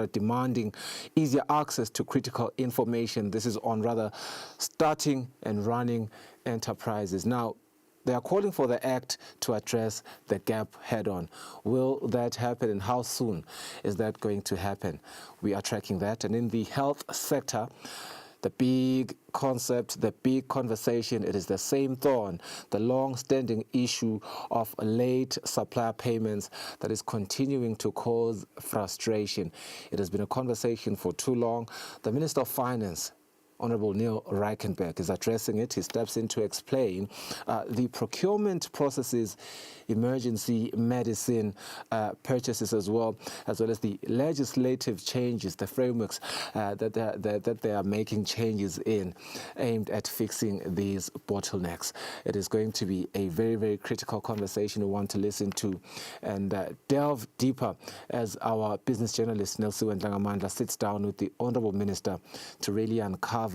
demanding easier access to critical information. This is on rather starting and running enterprises. Now, they are calling for the act to address the gap head-on. Will that happen, and how soon is that going to happen? We are tracking that. And in the health sector, the big concept, the big conversation, it is the same thorn, the long-standing issue of late supplier payments that is continuing to cause frustration. It has been a conversation for too long. The Minister of Finance, Honorable Neil Reichenberg, is addressing it. He steps in to explain the procurement processes, emergency medicine purchases as well as the legislative changes, the frameworks that they are making changes in, aimed at fixing these bottlenecks. It is going to be a very, very critical conversation we want to listen to and delve deeper as our business journalist Nelson Ndangamandla sits down with the Honorable Minister to really uncover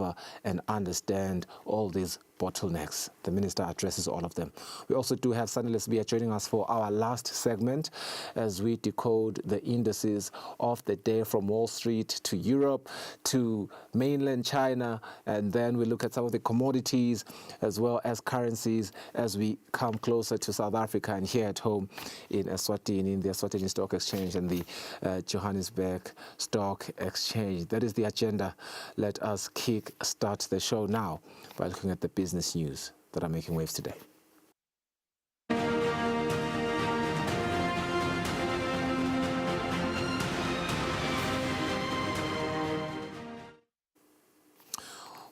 and understand all these bottlenecks. The minister addresses all of them. We also do have Sunny Lesbia joining us for our last segment as we decode the indices of the day from Wall Street to Europe to mainland China, and then we look at some of the commodities as well as currencies as we come closer to South Africa and here at home in Eswatini, in the Eswatini Stock Exchange and the Johannesburg Stock Exchange. That is the agenda. Let us start the show now by looking at the business news that are making waves today.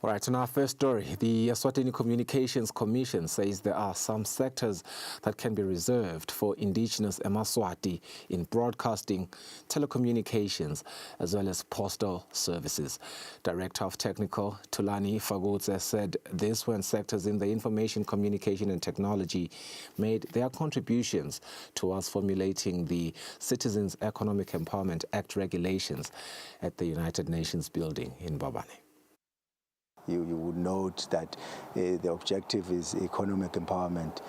All right, in our first story, the Eswatini Communications Commission says there are some sectors that can be reserved for indigenous Emaswati in broadcasting, telecommunications, as well as postal services. Director of Technical, Tulani Fagutse, said this when sectors in the information, communication and technology made their contributions towards formulating the Citizens Economic Empowerment Act regulations at the United Nations building in Bobane. You would note that the objective is economic empowerment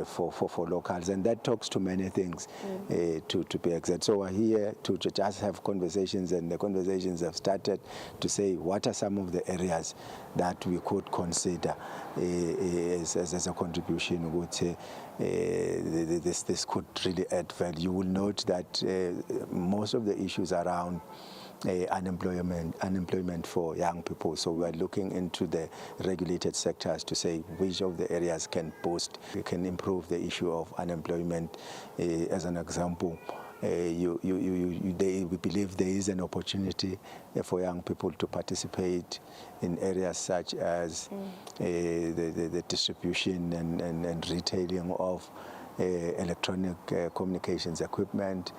for locals, and that talks to many things to be exact. So we're here to just have conversations, and the conversations have started to say what are some of the areas that we could consider as a contribution. Would say this could really add value. You will note that most of the issues around unemployment for young people. So we are looking into the regulated sectors to say which of the areas can improve the issue of unemployment. As an example, we believe there is an opportunity for young people to participate in areas such as the distribution and retailing of electronic communications equipment,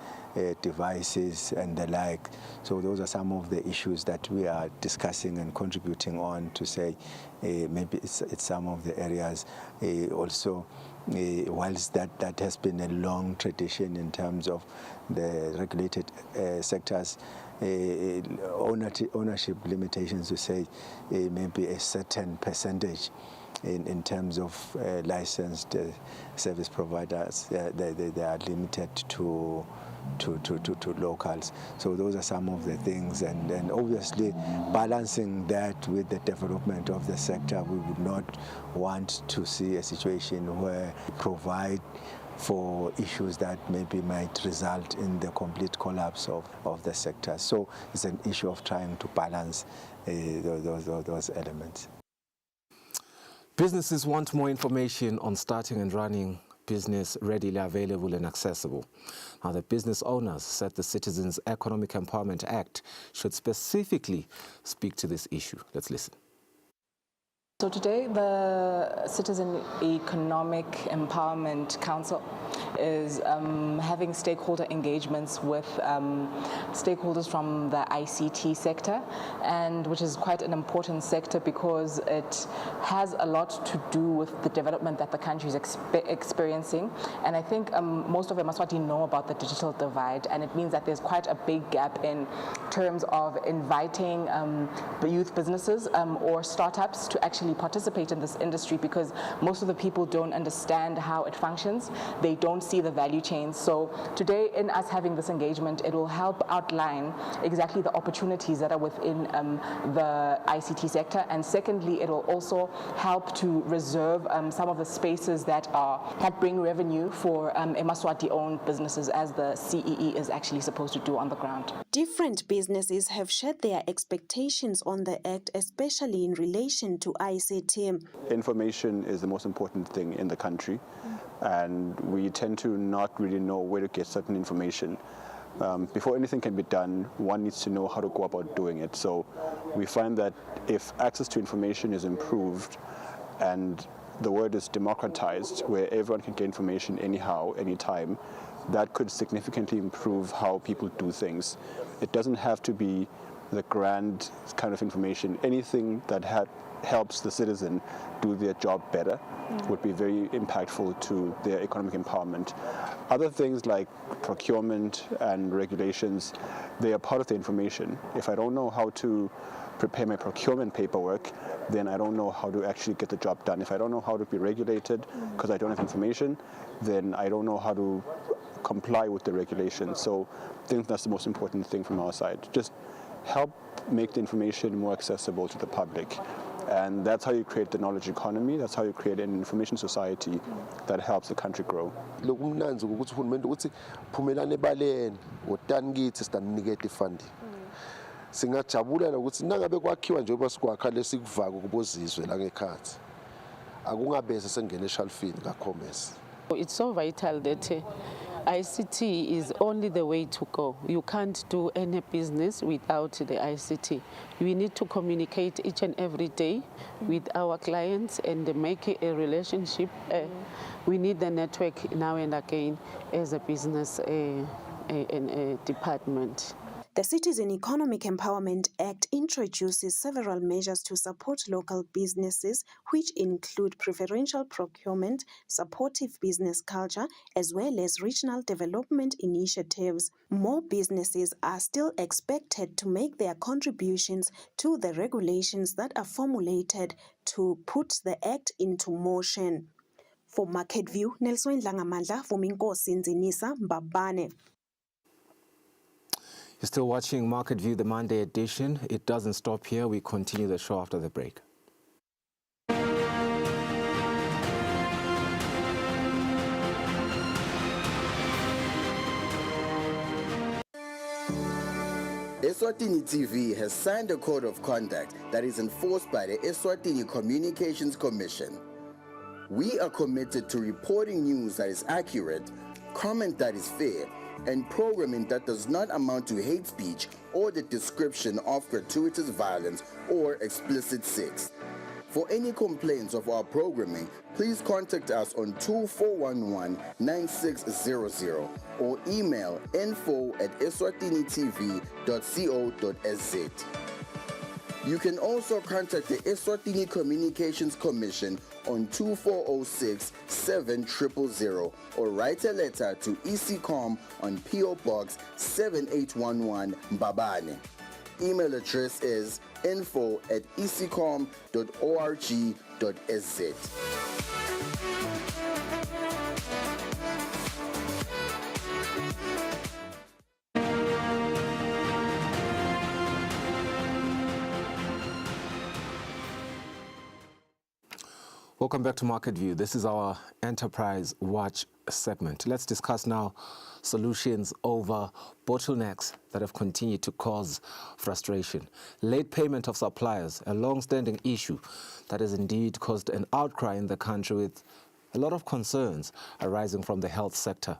devices and the like. So those are some of the issues that we are discussing and contributing on to say maybe it's some of the areas. Also, whilst that has been a long tradition in terms of the regulated sectors, ownership limitations to say maybe a certain percentage in terms of licensed service providers, they are limited to locals. So those are some of the things, and obviously balancing that with the development of the sector. We would not want to see a situation where we provide for issues that maybe might result in the complete collapse of the sector. So it's an issue of trying to balance those elements. Businesses want more information on starting and running business readily available and accessible. Now, the business owners said the Citizens Economic Empowerment Act should specifically speak to this issue. Let's listen. So today, the Citizen Economic Empowerment Council is having stakeholder engagements with stakeholders from the ICT sector, and which is quite an important sector because it has a lot to do with the development that the country is experiencing. And I think most of Emaswati know about the digital divide, and it means that there's quite a big gap in terms of inviting youth businesses or startups to actually actually participate in this industry, because most of the people don't understand how it functions. They don't see the value chains. So today, in us having this engagement, it will help outline exactly the opportunities that are within the ICT sector. And secondly, it will also help to reserve some of the spaces that bring revenue for Eswatini-owned businesses, as the CEE is actually supposed to do on the ground. Different businesses have shared their expectations on the Act, especially in relation to ICT. Information is the most important thing in the country, and we tend to not really know where to get certain information. Before anything can be done, one needs to know how to go about doing it. So we find that if access to information is improved and the word is democratized, where everyone can get information anyhow, anytime, that could significantly improve how people do things. It doesn't have to be the grand kind of information. Anything that helps the citizen do their job better would be very impactful to their economic empowerment. Other things like procurement and regulations, they are part of the information. If I don't know how to prepare my procurement paperwork, then I don't know how to actually get the job done. If I don't know how to be regulated because I don't have information, then I don't know how to comply with the regulations. So I think that's the most important thing from our side. Just help make the information more accessible to the public. And that's how you create the knowledge economy. That's how you create an information society that helps the country grow. Lokumnanzi ukuthi uhulumeni ukuthi phumelane ebaleni wotani kithi sitanikete funding. Singajabula ukuthi nangabe kwakhiwa njengoba sikwakha lesikuvaka kubozizwe la ngekhathi. Akungabese sengena eshelfini kaCommerce. It's so vital that ICT is only the way to go. You can't do any business without the ICT. We need to communicate each and every day with our clients and make a relationship. We need the network now and again as a business department. The Citizen Economic Empowerment Act introduces several measures to support local businesses, which include preferential procurement, supportive business culture, as well as regional development initiatives. More businesses are still expected to make their contributions to the regulations that are formulated to put the Act into motion. For Market View, Nelson Langamandla, Vuminkosi Nzinisa, Mbabane. You're still watching Market View, the Monday edition. It doesn't stop here. We continue the show after the break. Eswatini TV has signed a code of conduct that is enforced by the Eswatini Communications Commission. We are committed to reporting news that is accurate, comment that is fair, and programming that does not amount to hate speech or the description of gratuitous violence or explicit sex. For any complaints of our programming, please contact us on 2411-9600 or email info@eswatinitv.co.za. You can also contact the Eswatini Communications Commission on 2406-7000 or write a letter to ECCOM on PO Box 7811 Mbabane. Email address is info@ecom.org.za. Welcome back to Market View. This is our Enterprise Watch segment. Let's discuss now solutions over bottlenecks that have continued to cause frustration. Late payment of suppliers, a long-standing issue that has indeed caused an outcry in the country with a lot of concerns arising from the health sector.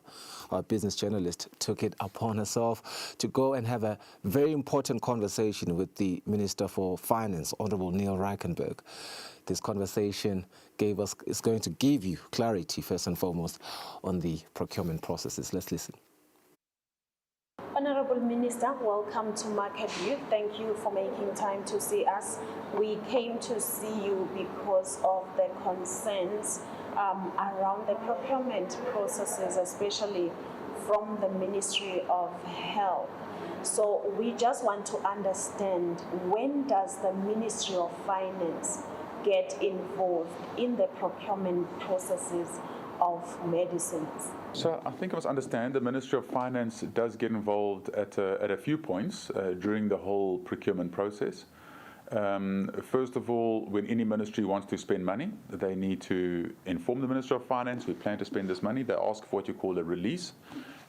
Our business journalist took it upon herself to go and have a very important conversation with the Minister for Finance, Honorable Neil Reichenberg. This conversation is going to give you clarity, first and foremost, on the procurement processes. Let's listen. Honorable Minister, welcome to Market View. Thank you for making time to see us. We came to see you because of the concerns around the procurement processes, especially from the Ministry of Health. So we just want to understand, when does the Ministry of Finance get involved in the procurement processes of medicines? So I think I must understand the Ministry of Finance does get involved at a few points during the whole procurement process. First of all, when any ministry wants to spend money, they need to inform the Ministry of Finance, we plan to spend this money. They ask for what you call a release.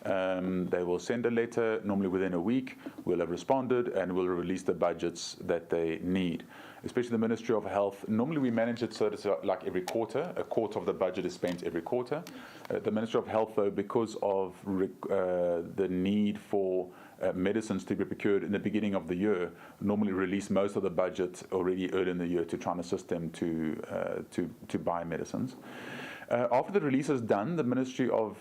They will send a letter, normally within a week. We'll have responded and we'll release the budgets that they need. Especially the Ministry of Health, normally we manage it so it's like every quarter. A quarter of the budget is spent every quarter. The Ministry of Health, though, because of the need for medicines to be procured in the beginning of the year, normally release most of the budget already early in the year to try and assist them to buy medicines. After the release is done, the Ministry of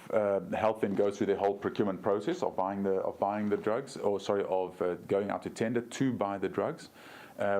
Health then goes through the whole procurement process of buying the drugs, of going out to tender to buy the drugs.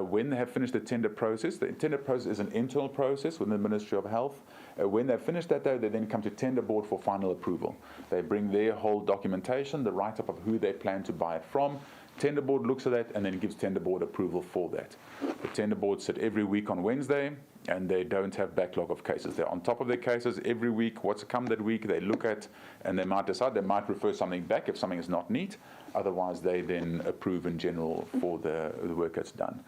When they have finished the tender process is an internal process within the Ministry of Health. When they've finished that, though, they then come to tender board for final approval. They bring their whole documentation, the write-up of who they plan to buy it from. Tender board looks at that and then gives tender board approval for that. The tender board sit every week on Wednesday, and they don't have backlog of cases. They're on top of their cases every week. What's come that week, they look at, and they might decide, they might refer something back if something is not neat. Otherwise, they then approve in general for the work that's done.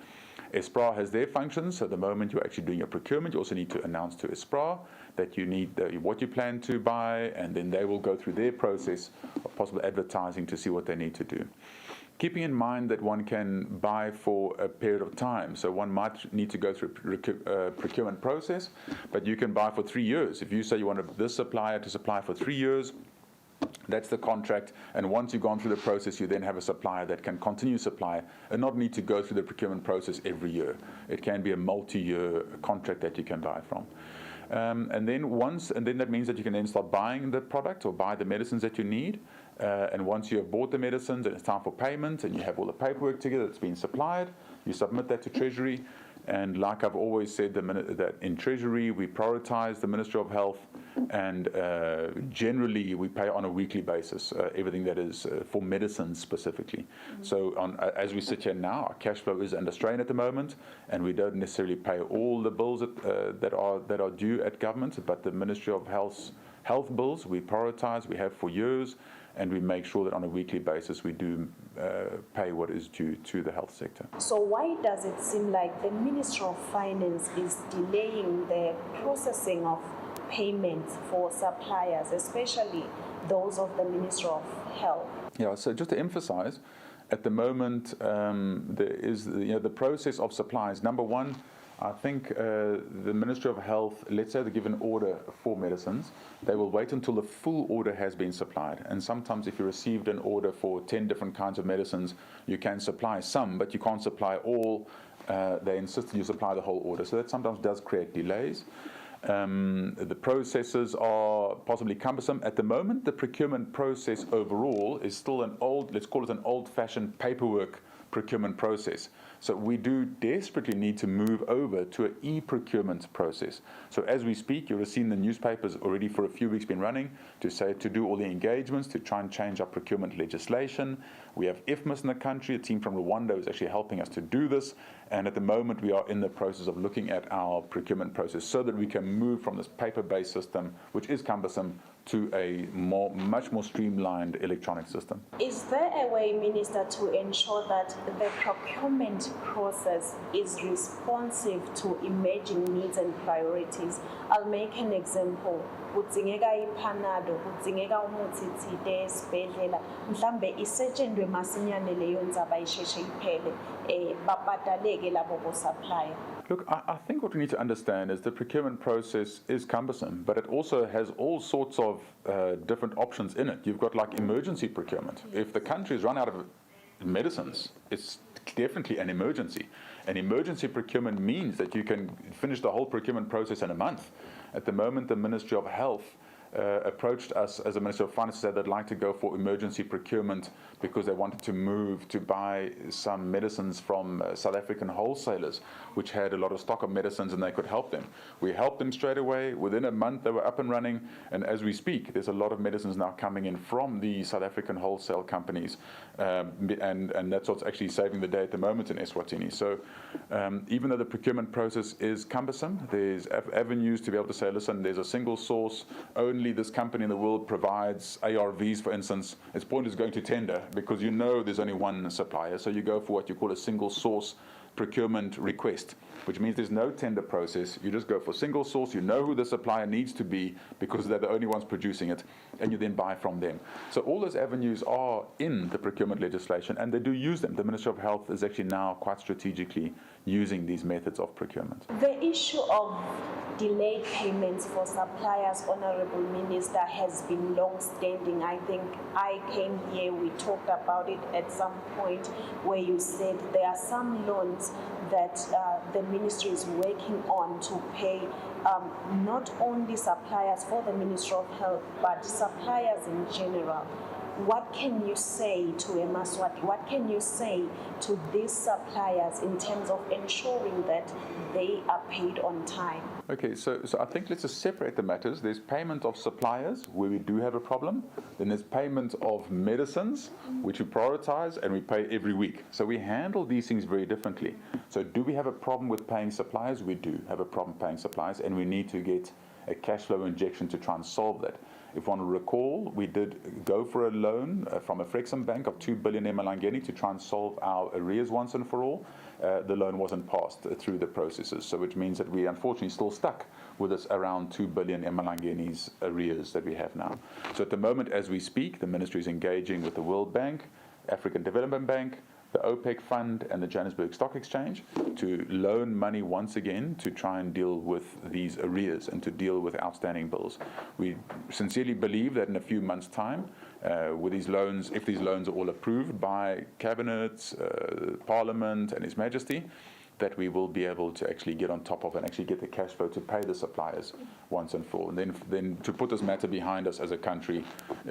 ESPRA has their functions. So the moment you're actually doing your procurement, you also need to announce to ESPRA that you need what you plan to buy, and then they will go through their process of possible advertising to see what they need to do. Keeping in mind that one can buy for a period of time. So one might need to go through a procurement process, but you can buy for 3 years. If you say you want this supplier to supply for 3 years, that's the contract, and once you've gone through the process, you then have a supplier that can continue supply and not need to go through the procurement process every year. It can be a multi-year contract that you can buy from. And then that means that you can then start buying the product or buy the medicines that you need. And once you have bought the medicines and it's time for payment and you have all the paperwork together that's been supplied, you submit that to Treasury. And like I've always said, that in Treasury we prioritize the Ministry of Health, and generally we pay on a weekly basis everything that is for medicines specifically. So as we sit here now, our cash flow is under strain at the moment, and we don't necessarily pay all the bills that are due at government, but the Ministry of Health bills we prioritize, we have for years, and we make sure that on a weekly basis we do pay what is due to the health sector. So why does it seem like the Ministry of Finance is delaying the processing of payments for suppliers, especially those of the Ministry of Health? Yeah, so just to emphasize, at the moment there is the process of supplies. Number one, I think the Ministry of Health, let's say they give an order for medicines, they will wait until the full order has been supplied. And sometimes if you received an order for 10 different kinds of medicines, you can supply some, but you can't supply all. They insist that you supply the whole order. So that sometimes does create delays. The processes are possibly cumbersome. At the moment, the procurement process overall is still an old, let's call it an old-fashioned paperwork procurement process. So we do desperately need to move over to an e-procurement process. So as we speak, you'll have seen the newspapers already for a few weeks been running to do all the engagements to try and change our procurement legislation. We have IFMIS in the country. A team from Rwanda is actually helping us to do this. And at the moment, we are in the process of looking at our procurement process so that we can move from this paper-based system, which is cumbersome, to a much more streamlined electronic system. Is there a way, Minister, to ensure that the procurement process is responsive to emerging needs and priorities? I'll make an example. Kudzingeka iPanado, kudzingeka umuthi thile esibhedlela, mhlambe isetshenzwe masinyane leyo ndzaba isheshe iphele, babhadaleke labo bo supplier. Look, I think what we need to understand is the procurement process is cumbersome, but it also has all sorts of different options in it. You've got like emergency procurement. If the country's run out of medicines, it's definitely an emergency. And emergency procurement means that you can finish the whole procurement process in a month. At the moment, the Ministry of Health approached us as a Minister of Finance, said they'd like to go for emergency procurement because they wanted to move to buy some medicines from South African wholesalers, which had a lot of stock of medicines and they could help them. We helped them straight away. Within a month, they were up and running. And as we speak, there's a lot of medicines now coming in from the South African wholesale companies. And that's what's actually saving the day at the moment in Eswatini. So even though the procurement process is cumbersome, there's avenues to be able to say, listen, there's a single source. Only this company in the world provides ARVs, for instance. It's pointless going to tender because you know there's only one supplier. So you go for what you call a single source procurement request, which means there's no tender process. You just go for single source. You know who the supplier needs to be because they're the only ones producing it, and you then buy from them. So all those avenues are in the procurement legislation, and they do use them. The Ministry of Health is actually now quite strategically using these methods of procurement. The issue of delayed payments for suppliers, Honourable Minister, has been long-standing. I think I came here, we talked about it at some point where you said there are some loans that the ministry is working on to pay not only suppliers for the Ministry of Health, but suppliers in general. What can you say to Eswatini? What can you say to these suppliers in terms of ensuring that they are paid on time? Okay, so I think let's just separate the matters. There's payment of suppliers where we do have a problem. Then there's payment of medicines, which we prioritize and we pay every week. So we handle these things very differently. So do we have a problem with paying suppliers? We do have a problem paying suppliers, and we need to get a cash flow injection to try and solve that. If one will recall, we did go for a loan from a Frexham Bank of 2 billion emalangeni to try and solve our arrears once and for all. The loan wasn't passed through the processes, so which means that we unfortunately still stuck with this around 2 billion emalangeni's arrears that we have now. So at the moment as we speak, the ministry is engaging with the World Bank, African Development Bank, the OPEC Fund and the Johannesburg Stock Exchange to loan money once again to try and deal with these arrears and to deal with outstanding bills. We sincerely believe that in a few months' time, with these loans, if these loans are all approved by Cabinet, Parliament and His Majesty, that we will be able to actually get on top of and actually get the cash flow to pay the suppliers once and for all. And then to put this matter behind us as a country,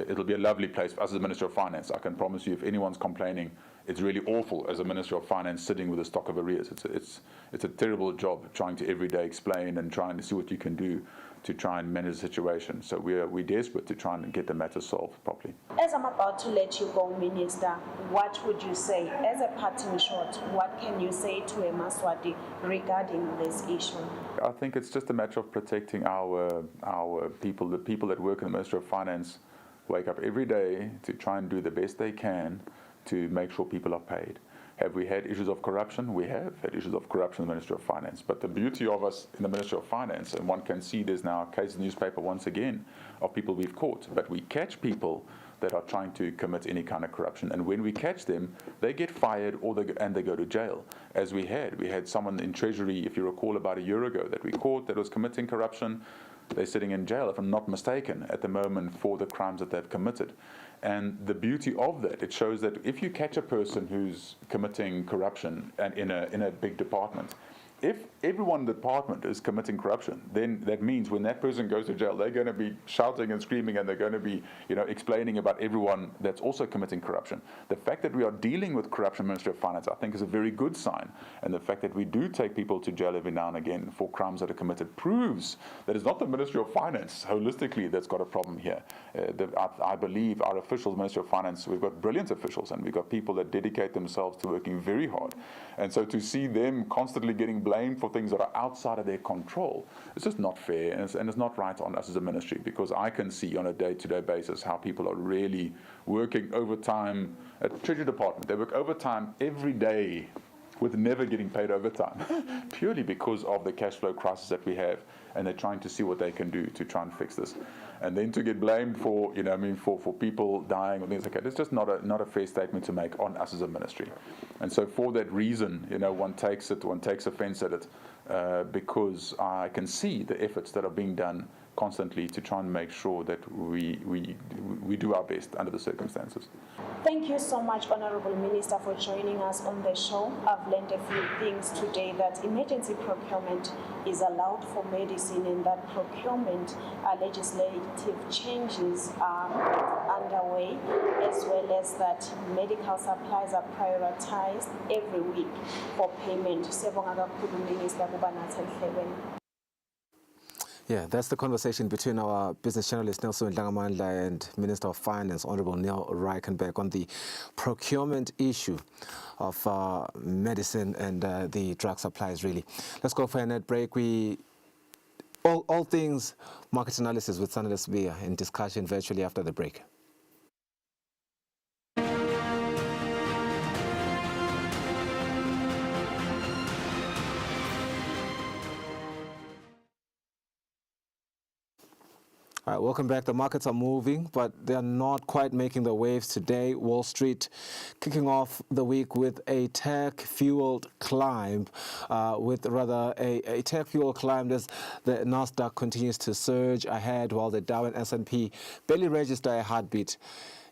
it'll be a lovely place for us as the Minister of Finance. I can promise you, if anyone's complaining, it's really awful as a Minister of Finance sitting with a stock of arrears. It's a terrible job trying to every day explain and trying to see what you can do to try and manage the situation. So we're desperate to try and get the matter solved properly. As I'm about to let you go, Minister, what would you say, as a parting shot, what can you say to Eswatini regarding this issue? I think it's just a matter of protecting our people. The people that work in the Ministry of Finance wake up every day to try and do the best they can to make sure people are paid. Have we had issues of corruption? We have had issues of corruption in the Ministry of Finance. But the beauty of us in the Ministry of Finance, and one can see there's now a case in the newspaper once again of people we've caught, but we catch people that are trying to commit any kind of corruption. And when we catch them, they get fired and they go to jail. As we had someone in Treasury, if you recall, about a year ago that we caught that was committing corruption. They're sitting in jail, if I'm not mistaken, at the moment for the crimes that they've committed. And the beauty of that, it shows that if you catch a person who's committing corruption and in a big department, if everyone in the department is committing corruption, then that means when that person goes to jail, they're going to be shouting and screaming, and they're going to be, explaining about everyone that's also committing corruption. The fact that we are dealing with corruption, Ministry of Finance, I think is a very good sign. And the fact that we do take people to jail every now and again for crimes that are committed proves that it's not the Ministry of Finance holistically that's got a problem here. I believe our officials, Ministry of Finance, we've got brilliant officials, and we've got people that dedicate themselves to working very hard. And so to see them constantly getting blamed for things that are outside of their control, it's just not fair, and it's not right on us as a ministry, because I can see on a day-to-day basis how people are really working overtime at the Treasury Department. They work overtime every day with never getting paid overtime, purely because of the cash flow crisis that we have, and they're trying to see what they can do to try and fix this. And then to get blamed for, for people dying or things like that, it's just not a fair statement to make on us as a ministry. And so for that reason, one takes offense at it, because I can see the efforts that are being done constantly to try and make sure that we do our best under the circumstances. Thank you so much, Honorable Minister, for joining us on the show. I've learned a few things today, that emergency procurement is allowed for medicine and that procurement legislative changes are underway, as well as that medical supplies are prioritized every week for payment. Siyabonga kakhulu, Minister, kuba nathi emhlabeni. Yeah, that's the conversation between our business journalist Nelson Dlangamandla and Minister of Finance, Honorable Neil Reichenberg, on the procurement issue of medicine and the drug supplies, really. Let's go for a net break. All things market analysis with Sanele Sbia in discussion virtually after the break. All right, welcome back. The markets are moving, but they're not quite making the waves today. Wall Street kicking off the week with a tech-fueled climb, a tech-fueled climb as the Nasdaq continues to surge ahead while the Dow and S&P barely register a heartbeat.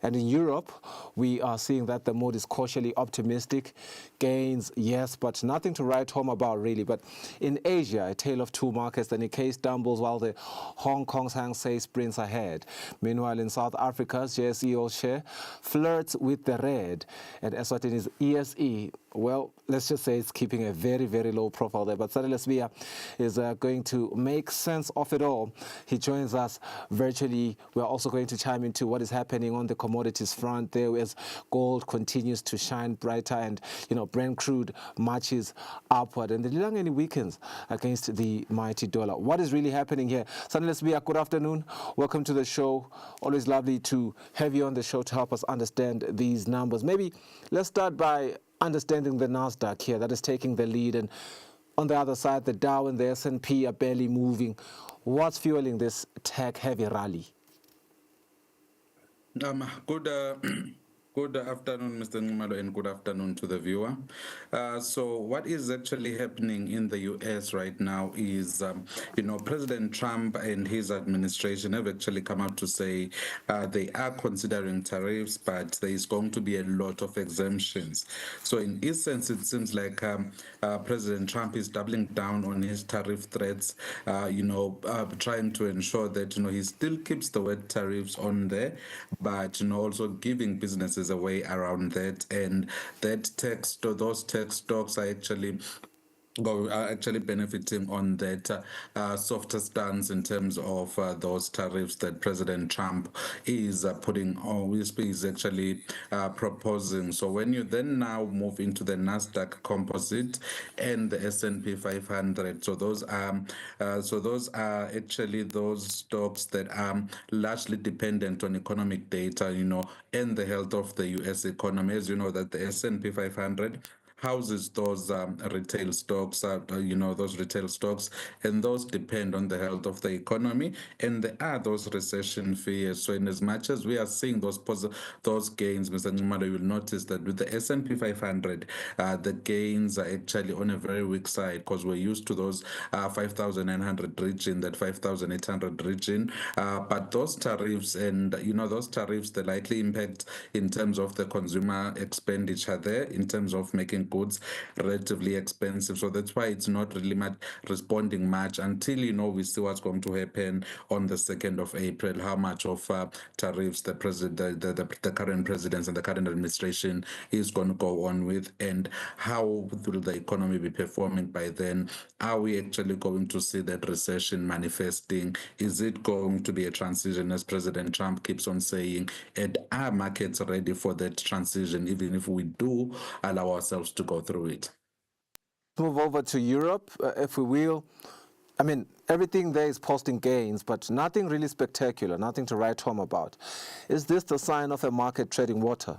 And in Europe, we are seeing that the mood is cautiously optimistic. Gains, yes, but nothing to write home about, really. But in Asia, a tale of two markets. The Nikkei stumbles while the Hong Kong's Hang Seng sprints ahead. Meanwhile, in South Africa's JSE All Share flirts with the red. And Eswatini's ESE, well, let's just say it's keeping a very, very low profile there. But Sanele Sbia is going to make sense of it all. He joins us virtually. We're also going to chime into what is happening on the commodities front there as gold continues to shine brighter and, Brent crude marches upward. And the Lilangeni weakens against the mighty dollar. What is really happening here? Sanele Sbia, good afternoon. Welcome to the show. Always lovely to have you on the show to help us understand these numbers. Maybe let's start by understanding the Nasdaq here that is taking the lead, and on the other side the Dow and the S&P are barely moving. What's fueling this tech-heavy rally? Good afternoon, Mr. Ngumalo, and good afternoon to the viewer. So what is actually happening in the U.S. right now is, President Trump and his administration have actually come out to say they are considering tariffs, but there is going to be a lot of exemptions. So in essence, it seems like President Trump is doubling down on his tariff threats, trying to ensure that, he still keeps the word tariffs on there, but, also giving businesses a way around that, and those tech stocks are actually benefiting on that softer stance in terms of those tariffs that President Trump is putting on, is actually proposing. So when you then now move into the Nasdaq Composite and the S&P 500, so those are actually those stocks that are largely dependent on economic data, and the health of the U.S. economy. As you know, that the S&P 500 houses those retail stocks, and those depend on the health of the economy, and there are those recession fears. So in as much as we are seeing those gains, Mr. Ngumalo, you will notice that with the S&P 500, the gains are actually on a very weak side, because we're used to those 5,900 region, that 5,800 region, but those tariffs and, the likely impact in terms of the consumer expenditure there, in terms of making goods relatively expensive. So that's why it's not really responding much until we see what's going to happen on the 2nd of April, how much of tariffs the current president and the current administration is going to go on with, and how will the economy be performing by then. Are we actually going to see that recession manifesting? Is it going to be a transition, as President Trump keeps on saying? And are markets ready for that transition, even if we do allow ourselves to go through it? Move over to Europe, if we will. I mean, everything there is posting gains, but nothing really spectacular, nothing to write home about. Is this the sign of a market treading water?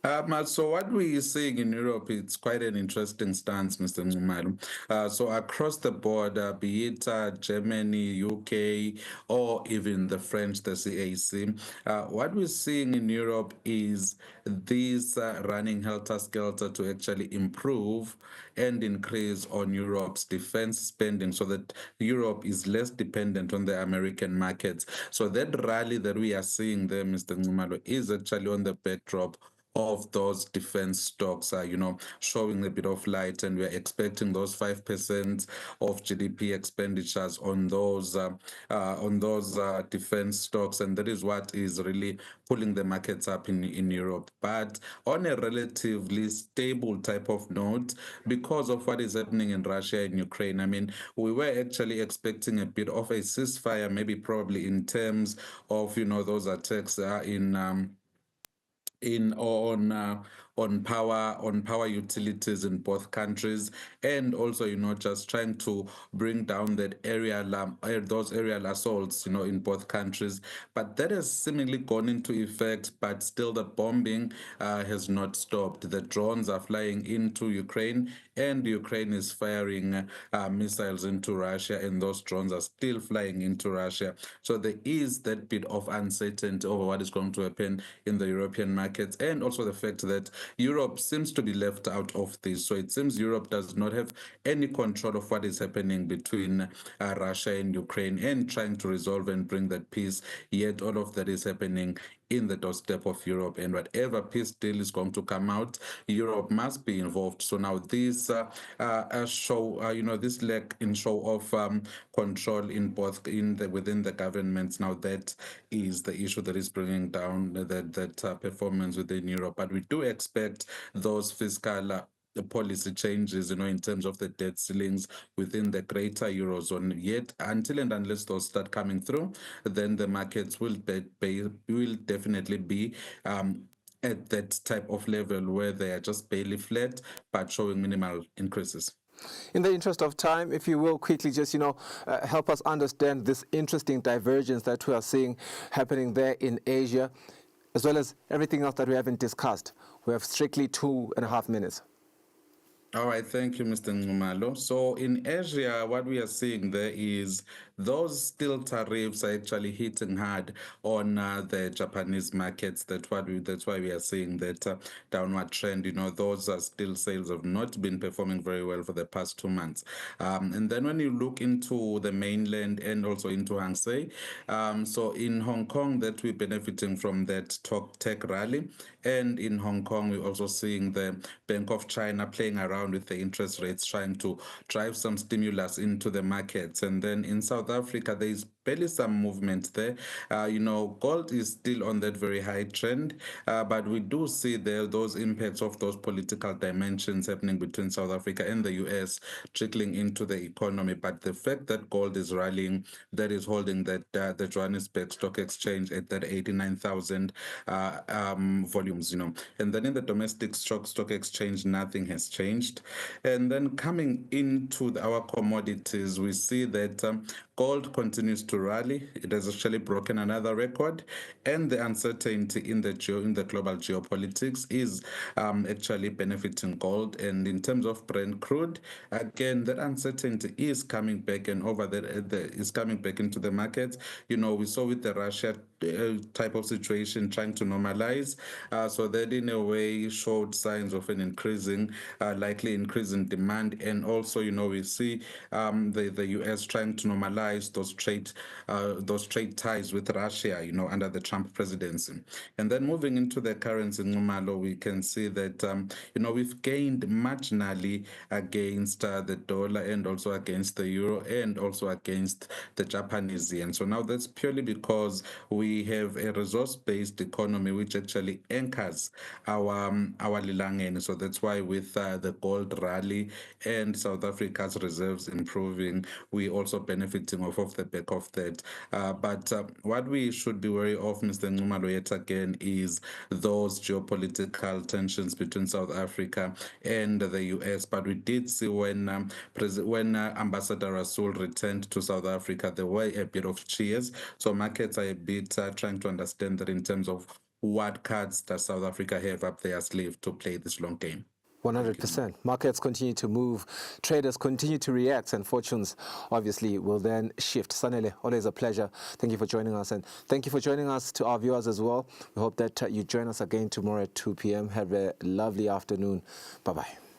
So what we are seeing in Europe, it's quite an interesting stance, Mr. Nxumalo. So across the board, be it Germany, UK, or even the French, the CAC, what we're seeing in Europe is these running helter-skelter to actually improve and increase on Europe's defense spending so that Europe is less dependent on the American markets. So that rally that we are seeing there, Mr. Nxumalo, is actually on the backdrop of those defense stocks are, showing a bit of light, and we're expecting those 5% of GDP expenditures on those defense stocks, and that is what is really pulling the markets up in Europe. But on a relatively stable type of note, because of what is happening in Russia and Ukraine, I mean, we were actually expecting a bit of a ceasefire, maybe probably in terms of, those attacks in on power utilities in both countries, and also just trying to bring down those aerial assaults in both countries. But that has seemingly gone into effect, but still the bombing has not stopped. The drones are flying into Ukraine, and Ukraine is firing missiles into Russia, and those drones are still flying into Russia. So there is that bit of uncertainty over what is going to happen in the European markets, and also the fact that Europe seems to be left out of this. So it seems Europe does not have any control of what is happening between Russia and Ukraine, and trying to resolve and bring that peace. Yet all of that is happening in the doorstep of Europe, and whatever peace deal is going to come out, Europe must be involved. So now this this lack in show of control within the governments. Now that is the issue that is bringing down that performance within Europe. But we do expect those fiscal the policy changes, in terms of the debt ceilings within the greater Eurozone. Yet, until and unless those start coming through, then the markets will definitely be at that type of level where they are just barely flat, but showing minimal increases. In the interest of time, if you will quickly just, help us understand this interesting divergence that we are seeing happening there in Asia, as well as everything else that we haven't discussed. We have strictly 2.5 minutes. All right, thank you, Mr. Nxumalo. So in Asia, what we are seeing there is those steel tariffs are actually hitting hard on the Japanese markets. That's why we are seeing that downward trend. Those steel sales have not been performing very well for the past 2 months. And then when you look into the mainland and also into Hang Seng, so in Hong Kong, that we're benefiting from that tech rally, and in Hong Kong, we're also seeing the Bank of China playing around with the interest rates, trying to drive some stimulus into the markets. And then in South Africa, there is barely some movement there. Gold is still on that very high trend, but we do see there those impacts of those political dimensions happening between South Africa and the US trickling into the economy. But the fact that gold is rallying, that is holding that the Johannesburg Stock Exchange at that 89,000 volumes, And then in the domestic stock exchange, nothing has changed. And then coming into our commodities, we see that gold continues to rally. It has actually broken another record, and the uncertainty in the global geopolitics is actually benefiting gold. And in terms of Brent crude, again, that uncertainty is coming back, and over there is coming back into the markets. We saw with the Russia type of situation trying to normalize, so that in a way showed signs of an likely increase in demand. And also, we see the US trying to normalize those trade ties with Russia, under the Trump presidency. And then moving into the currency, Nxumalo, we can see that we've gained marginally against the dollar, and also against the euro, and also against the Japanese yen. So now that's purely because we have a resource-based economy which actually anchors our lilangeni. So that's why with the gold rally and South Africa's reserves improving, we also benefiting off of the back of that. But what we should be wary of, Mr. Nxumalo, yet again, is those geopolitical tensions between South Africa and the US. But we did see when Ambassador Rasool returned to South Africa, there were a bit of cheers. So markets are a bit trying to understand that in terms of what cards does South Africa have up their sleeve to play this long game. 100%. Markets continue to move, traders continue to react, and fortunes obviously will then shift. Sanele, always a pleasure. Thank you for joining us, and thank you for joining us to our viewers as well. We hope that you join us again tomorrow at 2 p.m. Have a lovely afternoon. Bye-bye.